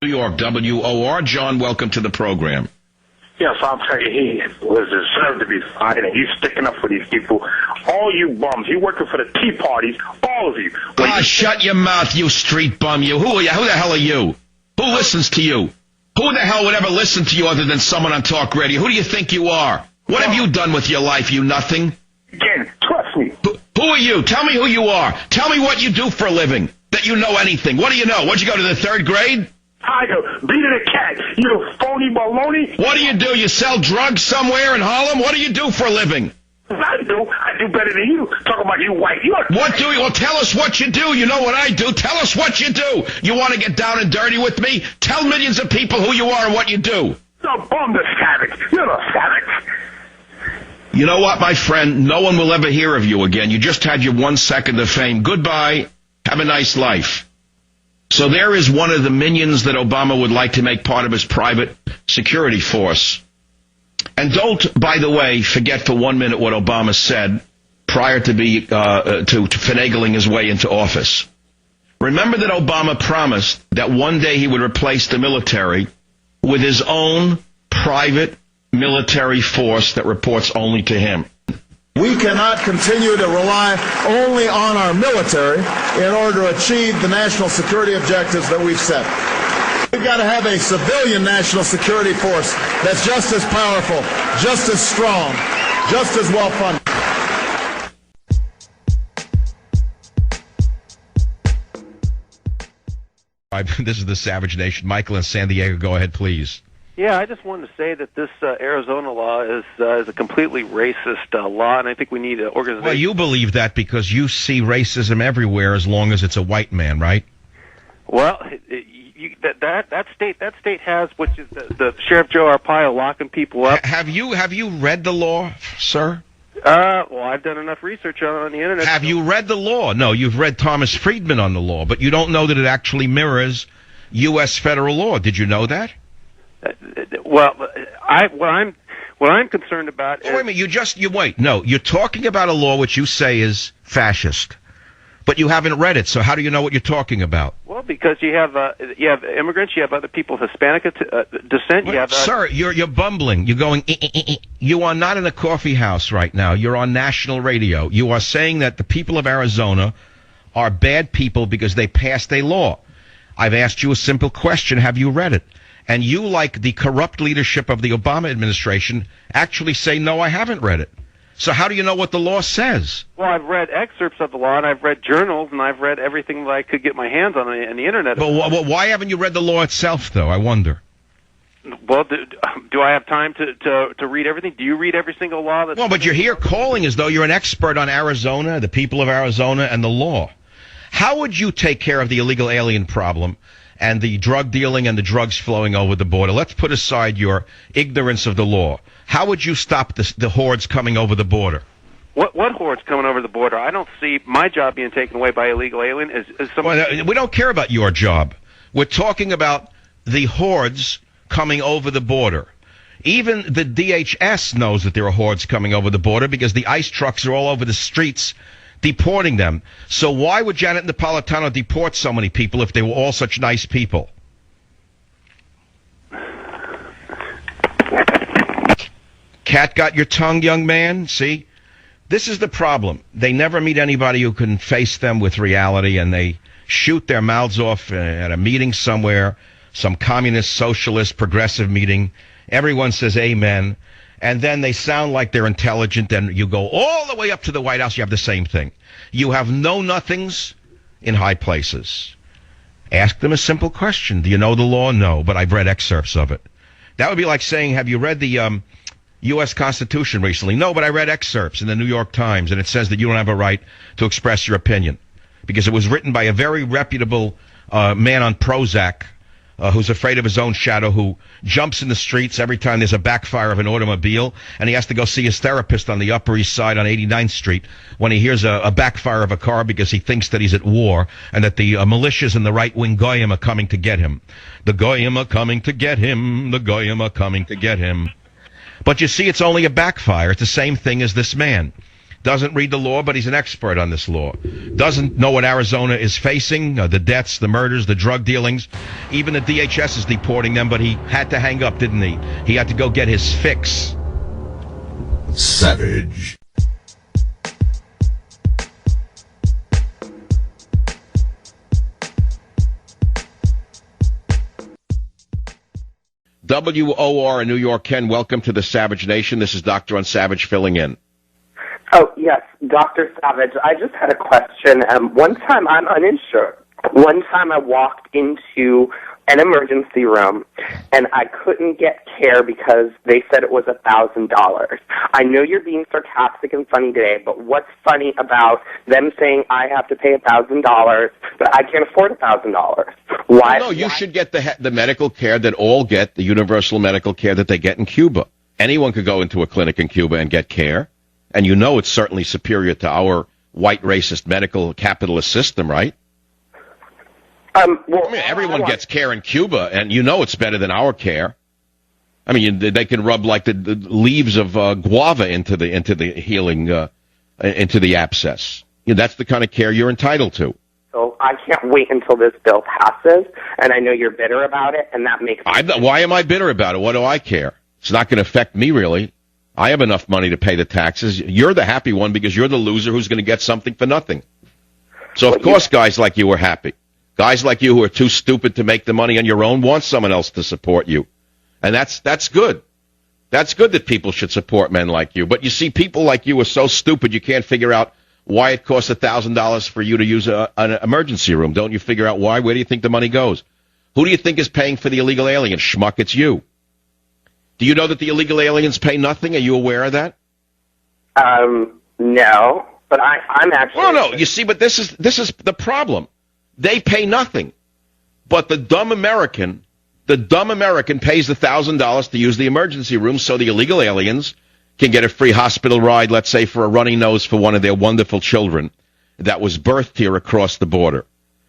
New York, WOR. John, welcome to the program. Yes, I'll tell you, he was deserved to be fired, and he's sticking up for these people. All you bums, you working for the Tea Parties, all of you. Shut your mouth, you street bum, you. Who are you? Who the hell are you? Who listens to you? Who the hell would ever listen to you other than someone on talk radio? Who do you think you are? What have you done with your life, you nothing? Again, trust me. Who are you? Tell me who you are. Tell me what you do for a living, that you know anything. What do you know? What'd you go to the 3rd grade? Tiger, beating a cat, you phony baloney. What do? You sell drugs somewhere in Harlem? What do you do for a living? I do better than you. Talk about you white. What do you? Well, tell us what you do. You know what I do. Tell us what you do. You want to get down and dirty with me? Tell millions of people who you are and what you do. You're the savage. You're the savage. You know what, my friend? No one will ever hear of you again. You just had your 1 second of fame. Goodbye. Have a nice life. So there is one of the minions that Obama would like to make part of his private security force. And don't, by the way, forget for 1 minute what Obama said prior to finagling his way into office. Remember that Obama promised that one day he would replace the military with his own private military force that reports only to him. We cannot continue to rely only on our military in order to achieve the national security objectives that we've set. We've got to have a civilian national security force that's just as powerful, just as strong, just as well funded. This is the Savage Nation. Michael in San Diego, go ahead, please. Yeah, I just wanted to say that this Arizona law is a completely racist law, and I think we need an organization. Well, you believe that because you see racism everywhere as long as it's a white man, right? Well, that state has, which is the Sheriff Joe Arpaio locking people up. Have you read the law, sir? Well, I've done enough research on the internet. Have you read the law? No, you've read Thomas Friedman on the law, but you don't know that it actually mirrors U.S. federal law. Did you know that? Well, what I'm concerned about is... Wait a minute, wait. No, you're talking about a law which you say is fascist, but you haven't read it, so how do you know what you're talking about? Well, because you have immigrants, you have other people of Hispanic descent, you have... Sir, you're bumbling. You're going... You are not in a coffee house right now. You're on national radio. You are saying that the people of Arizona are bad people because they passed a law. I've asked you a simple question. Have you read it? And you, like the corrupt leadership of the Obama administration, actually say, no, I haven't read it. So how do you know what the law says? Well, I've read excerpts of the law, and I've read journals, and I've read everything that I could get my hands on the Internet. But why haven't you read the law itself, though, I wonder? Well, do I have time to read everything? Do you read every single law? Well, but you're here calling as though you're an expert on Arizona, the people of Arizona, and the law. How would you take care of the illegal alien problem and the drug dealing and the drugs flowing over the border? Let's put aside your ignorance of the law. How would you stop the hordes coming over the border? What hordes coming over the border? I don't see my job being taken away by illegal alien. Well, we don't care about your job. We're talking about the hordes coming over the border. Even the DHS knows that there are hordes coming over the border because the ICE trucks are all over the streets deporting them. So why would Janet Napolitano deport so many people if they were all such nice people? Cat got your tongue, young man? See? This is the problem. They never meet anybody who can face them with reality, and they shoot their mouths off at a meeting somewhere, some communist, socialist, progressive meeting. Everyone says amen. And then they sound like they're intelligent, and you go all the way up to the White House, you have the same thing. You have know-nothings in high places. Ask them a simple question. Do you know the law? No, but I've read excerpts of it. That would be like saying, have you read the U.S. Constitution recently? No, but I read excerpts in the New York Times, and it says that you don't have a right to express your opinion because it was written by a very reputable man on Prozac, who's afraid of his own shadow, who jumps in the streets every time there's a backfire of an automobile, and he has to go see his therapist on the Upper East Side on 89th Street when he hears a backfire of a car because he thinks that he's at war and that the militias and the right-wing goyim are coming to get him. The goyim are coming to get him. The goyim are coming to get him. But you see, it's only a backfire. It's the same thing as this man. Doesn't read the law, but he's an expert on this law. Doesn't know what Arizona is facing, the deaths, the murders, the drug dealings. Even the DHS is deporting them, but he had to hang up, didn't he? He had to go get his fix. Savage. WOR in New York. Ken, welcome to the Savage Nation. This is Dr. on Savage filling in. Oh, yes, Dr. Savage. I just had a question. One time, I'm uninsured. One time I walked into an emergency room, and I couldn't get care because they said it was $1,000. I know you're being sarcastic and funny today, but what's funny about them saying I have to pay $1,000, but I can't afford $1,000? Why? No, you should get the medical care that all get, the universal medical care that they get in Cuba. Anyone could go into a clinic in Cuba and get care, and you know it's certainly superior to our white racist medical capitalist system, right? Well, I mean, everyone gets care in Cuba, and you know it's better than our care. I mean, they can rub like the leaves of guava into the healing, into the abscess. You know, that's the kind of care you're entitled to. So I can't wait until this bill passes, and I know you're bitter about it, and that makes me... Why am I bitter about it? What do I care? It's not going to affect me, really. I have enough money to pay the taxes. You're the happy one because you're the loser who's going to get something for nothing. So, of course, guys like you are happy. Guys like you who are too stupid to make the money on your own want someone else to support you. And that's good. That's good that people should support men like you. But you see, people like you are so stupid you can't figure out why it costs $1,000 for you to use an emergency room. Don't you figure out why? Where do you think the money goes? Who do you think is paying for the illegal aliens? Schmuck, it's you. Do you know that the illegal aliens pay nothing? Are you aware of that? No. But I'm actually... Well, no, you see, but this is the problem. They pay nothing. But the dumb American pays the $1,000 to use the emergency room so the illegal aliens can get a free hospital ride, let's say, for a runny nose for one of their wonderful children that was birthed here across the border,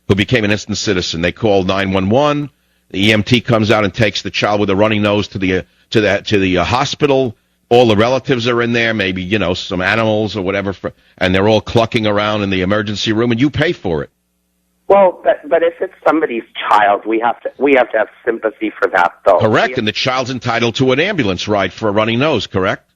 who became an instant citizen. They call 911. The EMT comes out and takes the child with a runny nose to the hospital. All the relatives are in there, maybe, you know, some animals or whatever, and they're all clucking around in the emergency room, and you pay for it. Well, but if it's somebody's child, we have to have sympathy for that, though. Correct, and the child's entitled to an ambulance ride for a runny nose, correct?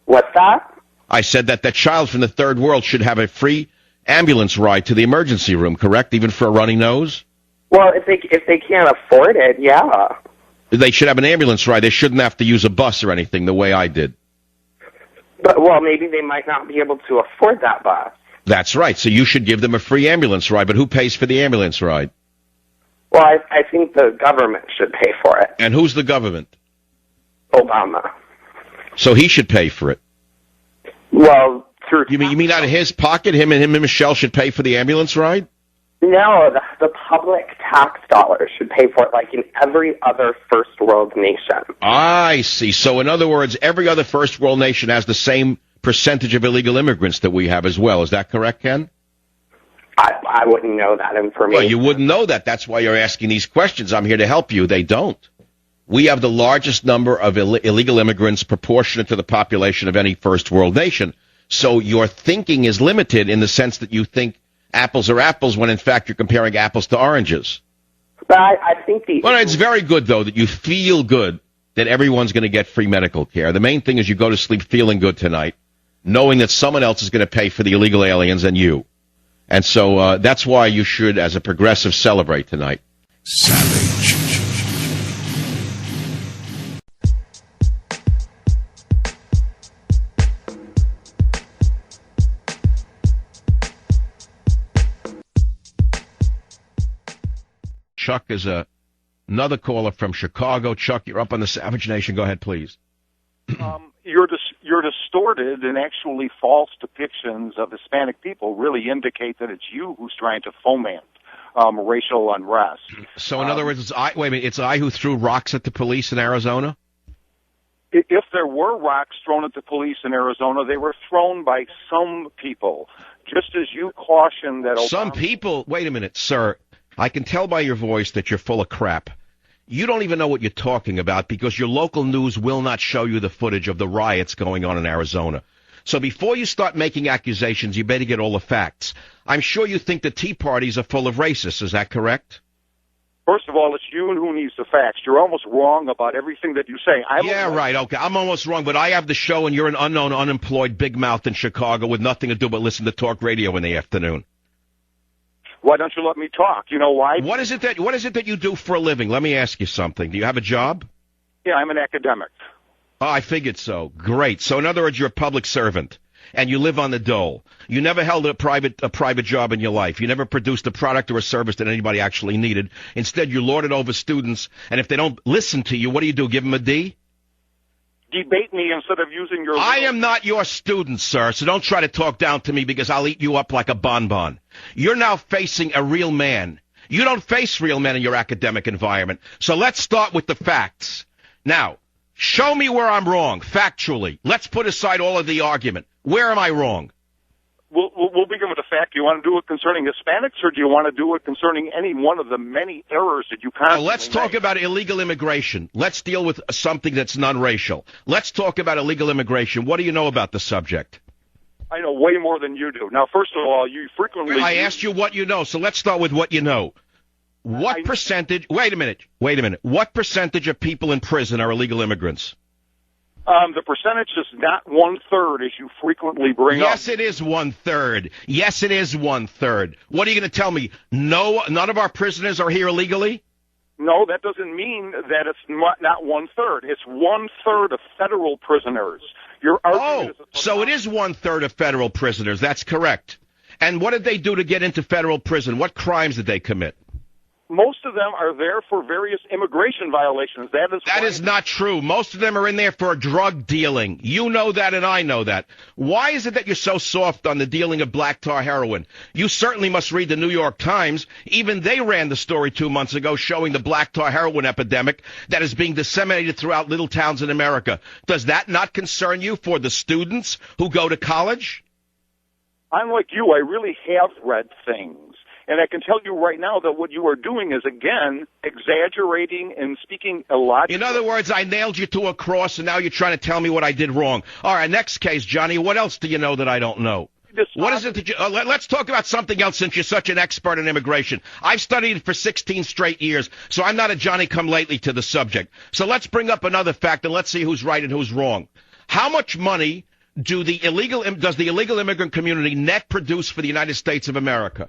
What's that? I said that child from the third world should have a free ambulance ride to the emergency room, correct, even for a runny nose? Well, if they can't afford it, yeah. They should have an ambulance ride. They shouldn't have to use a bus or anything the way I did. But, well, maybe they might not be able to afford that bus. That's right. So you should give them a free ambulance ride. But who pays for the ambulance ride? Well, I think the government should pay for it. And who's the government? Obama. So he should pay for it. Well, through... You mean out of his pocket, him and Michelle should pay for the ambulance ride? No, the public tax dollars should pay for it like in every other first world nation. I see. So in other words, every other first world nation has the same percentage of illegal immigrants that we have as well. Is that correct, Ken? I wouldn't know that information. Well, you wouldn't know that. That's why you're asking these questions. I'm here to help you. They don't. We have the largest number of illegal immigrants proportionate to the population of any first world nation. So your thinking is limited in the sense that you think apples are apples when, in fact, you're comparing apples to oranges. But I think Well, it's very good, though, that you feel good that everyone's going to get free medical care. The main thing is you go to sleep feeling good tonight, knowing that someone else is going to pay for the illegal aliens and you. And so that's why you should, as a progressive, celebrate tonight. Savage. Chuck is another caller from Chicago. Chuck, you're up on the Savage Nation. Go ahead, please. Your distorted and actually false depictions of Hispanic people really indicate that it's you who's trying to foment racial unrest. So, in other words, it's I who threw rocks at the police in Arizona? If there were rocks thrown at the police in Arizona, they were thrown by some people. Just as you cautioned that... Some people? Wait a minute, sir. I can tell by your voice that you're full of crap. You don't even know what you're talking about because your local news will not show you the footage of the riots going on in Arizona. So before you start making accusations, you better get all the facts. I'm sure you think the Tea Parties are full of racists. Is that correct? First of all, it's you who needs the facts. You're almost wrong about everything that you say. Right. Okay. I'm almost wrong, but I have the show, and you're an unknown, unemployed big mouth in Chicago with nothing to do but listen to talk radio in the afternoon. Why don't you let me talk? You know why? What is it that you do for a living? Let me ask you something. Do you have a job? Yeah, I'm an academic. Oh, I figured so. Great. So in other words, you're a public servant, and you live on the dole. You never held a private job in your life. You never produced a product or a service that anybody actually needed. Instead, you lord it over students, and if they don't listen to you, what do? Give them a D? Debate me instead of using your... I am not your student, sir, so don't try to talk down to me because I'll eat you up like a bonbon. You're now facing a real man. You don't face real men in your academic environment. So let's start with the facts. Now, show me where I'm wrong, factually. Let's put aside all of the argument. Where am I wrong? We'll begin with the fact. Do you want to do it concerning Hispanics, or do you want to do it concerning any one of the many errors that you constantly Let's talk make? about illegal immigration. Let's deal with something that's non-racial. Let's talk about illegal immigration. What do you know about the subject? I know way more than you do. Now, first of all, you frequently... I asked you what you know, so let's start with what you know. What percentage... Wait a minute. What percentage of people in prison are illegal immigrants? The percentage is not 1/3, as you frequently bring up. Yes, it is 1/3. Yes, it is 1/3. What are you going to tell me? No, none of our prisoners are here illegally? No, that doesn't mean that it's not 1/3. It's 1/3 of federal prisoners. Your argument is so it is 1/3 of federal prisoners. That's correct. And what did they do to get into federal prison? What crimes did they commit? Most of them are there for various immigration violations. That is not true. Most of them are in there for drug dealing. You know that and I know that. Why is it that you're so soft on the dealing of black tar heroin? You certainly must read the New York Times. Even they ran the story 2 months ago showing the black tar heroin epidemic that is being disseminated throughout little towns in America. Does that not concern you for the students who go to college? Unlike you, I really have read things. And I can tell you right now that what you are doing is, again, exaggerating and speaking illogically. In other words, I nailed you to a cross, and now you're trying to tell me what I did wrong. All right, next case, Johnny. What else do you know that I don't know? What is it that you... let's talk about something else since you're such an expert in immigration. I've studied it for 16 straight years, so I'm not a Johnny-come-lately to the subject. So let's bring up another fact, and let's see who's right and who's wrong. How much money does the illegal immigrant community net produce for the United States of America?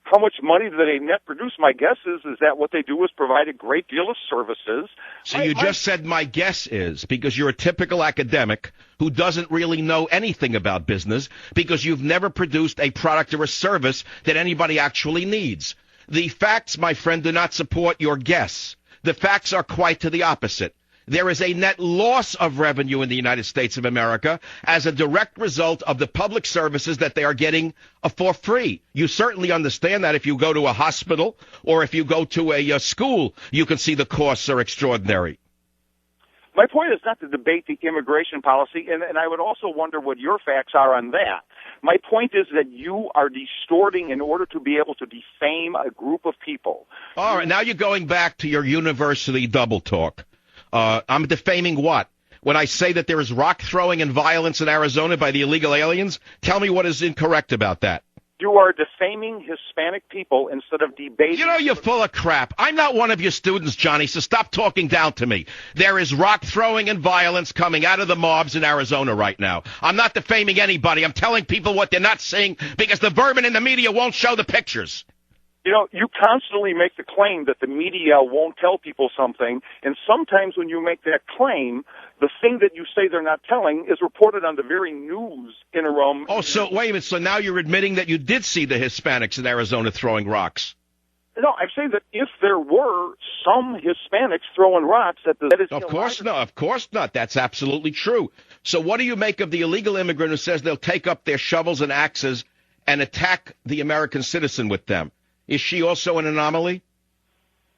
How much money do they net produce? My guess is that what they do is provide a great deal of services. So you just said my guess is, because you're a typical academic who doesn't really know anything about business, because you've never produced a product or a service that anybody actually needs. The facts, my friend, do not support your guess. The facts are quite to the opposite. There is a net loss of revenue in the United States of America as a direct result of the public services that they are getting for free. You certainly understand that if you go to a hospital or if you go to a school, you can see the costs are extraordinary. My point is not to debate the immigration policy, and I would also wonder what your facts are on that. My point is that you are distorting in order to be able to defame a group of people. All right, now you're going back to your university double talk. I'm defaming what? When I say that there is rock throwing and violence in Arizona by the illegal aliens, tell me what is incorrect about that. You are defaming Hispanic people instead of debating. You know, you're full of crap. I'm not one of your students, Johnny, so stop talking down to me. There is rock throwing and violence coming out of the mobs in Arizona right now. I'm not defaming anybody. I'm telling people what they're not seeing because the vermin in the media won't show the pictures. You know, you constantly make the claim that the media won't tell people something, and sometimes when you make that claim, the thing that you say they're not telling is reported on the very news interim. Oh, so wait a minute. So now you're admitting that you did see the Hispanics in Arizona throwing rocks? No, I'm saying that if there were some Hispanics throwing rocks, that is Of course not. Of course not. That's absolutely true. So what do you make of the illegal immigrant who says they'll take up their shovels and axes and attack the American citizen with them? Is she also an anomaly?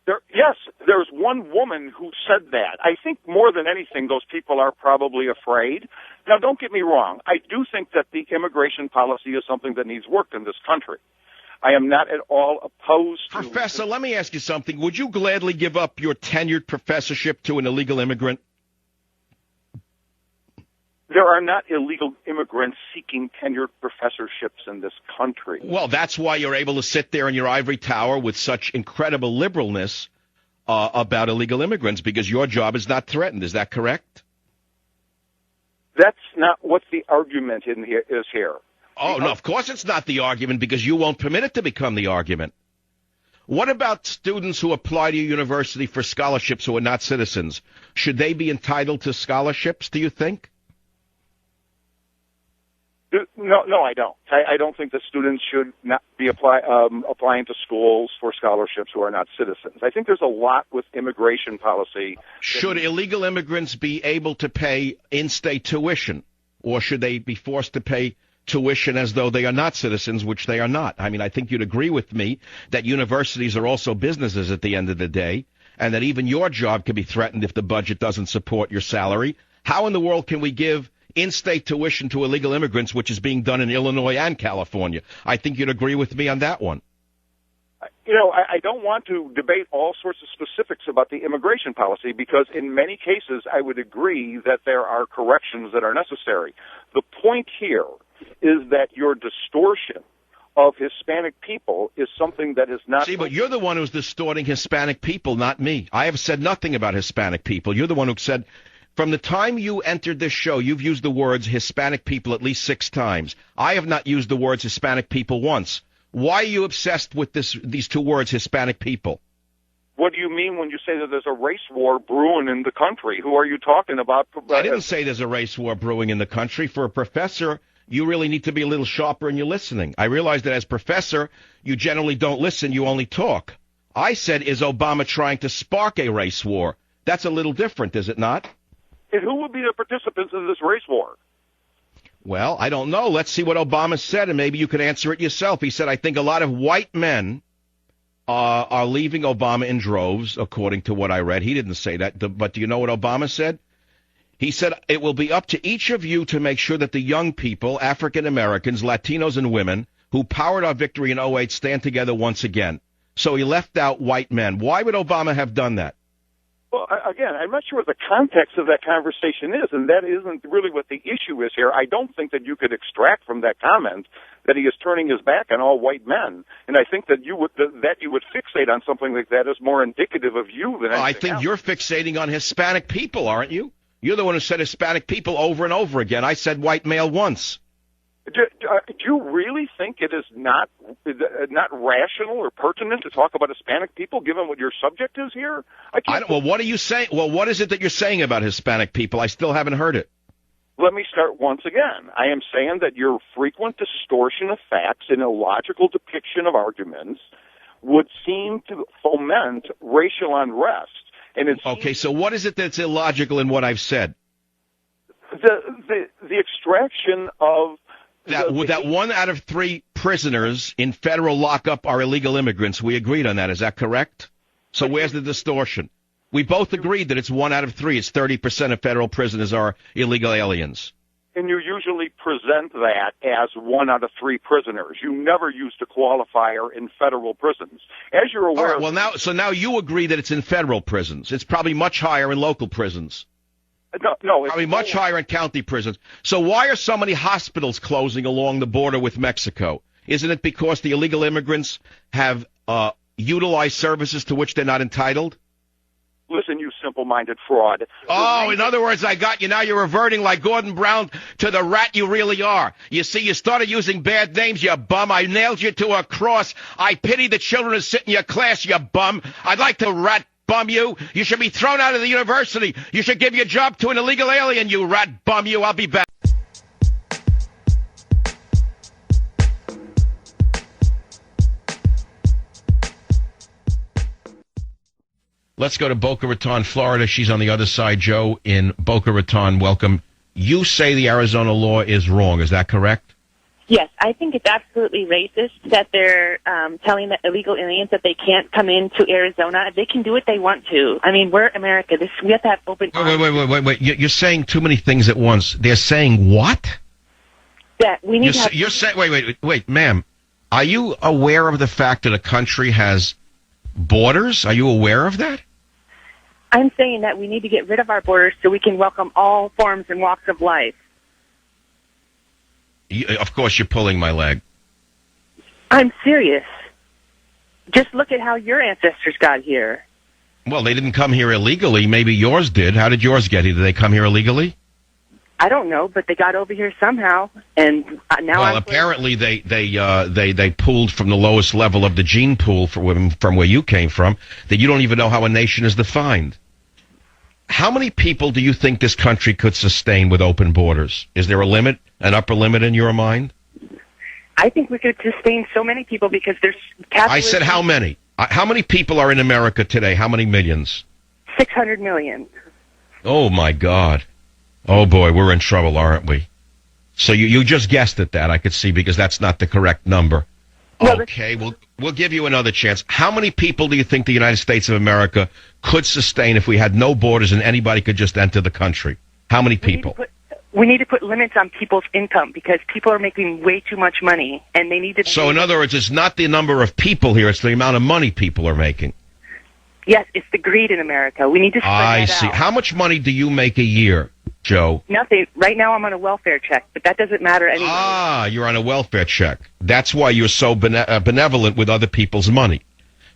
Yes, there's one woman who said that. I think more than anything, those people are probably afraid. Now, don't get me wrong. I do think that the immigration policy is something that needs work in this country. I am not at all opposed to... Professor, let me ask you something. Would you gladly give up your tenured professorship to an illegal immigrant? There are not illegal immigrants seeking tenured professorships in this country. Well, that's why you're able to sit there in your ivory tower with such incredible liberalness about illegal immigrants, because your job is not threatened. Is that correct? That's not what the argument in here is here. Oh, no, of course it's not the argument, because you won't permit it to become the argument. What about students who apply to your university for scholarships who are not citizens? Should they be entitled to scholarships, do you think? No, I don't. I don't think that students should not be applying to schools for scholarships who are not citizens. I think there's a lot with immigration policy. Should illegal immigrants be able to pay in-state tuition, or should they be forced to pay tuition as though they are not citizens, which they are not? I mean, I think you'd agree with me that universities are also businesses at the end of the day, and that even your job can be threatened if the budget doesn't support your salary. How in the world can we give in-state tuition to illegal immigrants, which is being done in Illinois and California? I think you'd agree with me on that one. You know, I don't want to debate all sorts of specifics about the immigration policy, because in many cases I would agree that there are corrections that are necessary. The point here is that your distortion of Hispanic people is something that is not... See, but you're the one who's distorting Hispanic people, not me. I have said nothing about Hispanic people. You're the one who said... From the time you entered this show, you've used the words Hispanic people at least 6 times. I have not used the words Hispanic people once. Why are you obsessed with these 2 words, Hispanic people? What do you mean when you say that there's a race war brewing in the country? Who are you talking about? I didn't say there's a race war brewing in the country. For a professor, you really need to be a little sharper in your listening. I realize that as professor, you generally don't listen, you only talk. I said, is Obama trying to spark a race war? That's a little different, is it not? And who would be the participants in this race war? Well, I don't know. Let's see what Obama said, and maybe you can answer it yourself. He said, I think a lot of white men are leaving Obama in droves, according to what I read. He didn't say that, but do you know what Obama said? He said, it will be up to each of you to make sure that the young people, African Americans, Latinos, and women, who powered our victory in 2008 stand together once again. So he left out white men. Why would Obama have done that? Well, again, I'm not sure what the context of that conversation is, and that isn't really what the issue is here. I don't think that you could extract from that comment that he is turning his back on all white men, and I think that you would fixate on something like that is more indicative of you than anything I think else. You're fixating on Hispanic people, aren't you? You're the one who said Hispanic people over and over again. I said white male once. Do you really think it is not rational or pertinent to talk about Hispanic people, given what your subject is here? Well, what are you saying? Well, what is it that you're saying about Hispanic people? I still haven't heard it. Let me start once again. I am saying that your frequent distortion of facts and illogical depiction of arguments would seem to foment racial unrest. And okay, so what is it that's illogical in what I've said? The extraction of that 1 out of 3 prisoners in federal lockup are illegal immigrants. We agreed on that. Is that correct? So where's the distortion? We both agreed that it's 1 out of 3. It's 30% of federal prisoners are illegal aliens. And you usually present that as 1 out of 3 prisoners. You never used a qualifier in federal prisons. As you're aware... All right, so now you agree that it's in federal prisons. It's probably much higher in local prisons. No, it's much higher in county prisons. So why are so many hospitals closing along the border with Mexico? Isn't it because the illegal immigrants have utilized services to which they're not entitled? Listen, you simple-minded fraud. Oh, in other words, I got you. Now you're reverting like Gordon Brown to the rat you really are. You see, you started using bad names, you bum. I nailed you to a cross. I pity the children who sit in your class, you bum. I'd like to rat bum you. You should be thrown out of the university. You should give your job to an illegal alien, you rat bum you. I'll be back. Let's go to Boca Raton, Florida. She's on the other side. Joe in Boca Raton, welcome. You say the Arizona law is wrong. Is that correct? Yes, I think it's absolutely racist that they're telling the illegal aliens that they can't come into Arizona. They can do what they want to. I mean, we're America. We have to have open... Wait. You're saying too many things at once. They're saying what? That we need to have... You're saying... Wait, ma'am. Are you aware of the fact that a country has borders? Are you aware of that? I'm saying that we need to get rid of our borders so we can welcome all forms and walks of life. Of course, you're pulling my leg. I'm serious. Just look at how your ancestors got here. Well, they didn't come here illegally. Maybe yours did. How did yours get here? Did they come here illegally? I don't know, but they got over here somehow, and now. Well, apparently they pulled from the lowest level of the gene pool from where you came from. That you don't even know how a nation is defined. How many people do you think this country could sustain with open borders? Is there a limit, an upper limit in your mind? I think we could sustain so many people because there's capitalism. I said how many? How many people are in America today? How many millions? 600 million. Oh, my God. Oh, boy, we're in trouble, aren't we? So you just guessed at that, I could see, because that's not the correct number. Well, okay, we'll give you another chance. How many people do you think the United States of America could sustain if we had no borders and anybody could just enter the country? How many people? We need to put limits on people's income because people are making way too much money, and they need to. So, in other words, it's not the number of people here; it's the amount of money people are making. Yes, it's the greed in America. We need to. I see. Out. How much money do you make a year, Joe? Nothing. Right now, I'm on a welfare check, but that doesn't matter anyway. Ah, you're on a welfare check. That's why you're so benevolent with other people's money.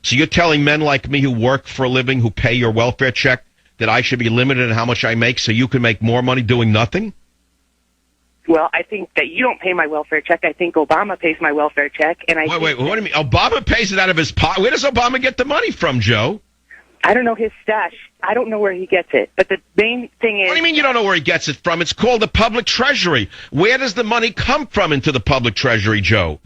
So you're telling men like me who work for a living, who pay your welfare check, that I should be limited in how much I make so you can make more money doing nothing? Well, I think that you don't pay my welfare check. I think Obama pays my welfare check, and Wait, what do you mean? Obama pays it out of his pocket? Where does Obama get the money from, Joe? I don't know his stash. I don't know where he gets it. But the main thing is... What do you mean you don't know where he gets it from? It's called the public treasury. Where does the money come from into the public treasury, Joe?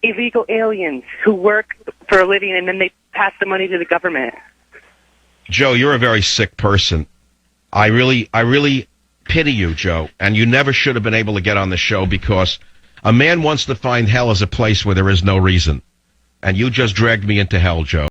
Illegal aliens who work for a living, and then they pass the money to the government. Joe, you're a very sick person. I really pity you, Joe. And you never should have been able to get on the show because a man wants to find hell as a place where there is no reason. And you just dragged me into hell, Joe.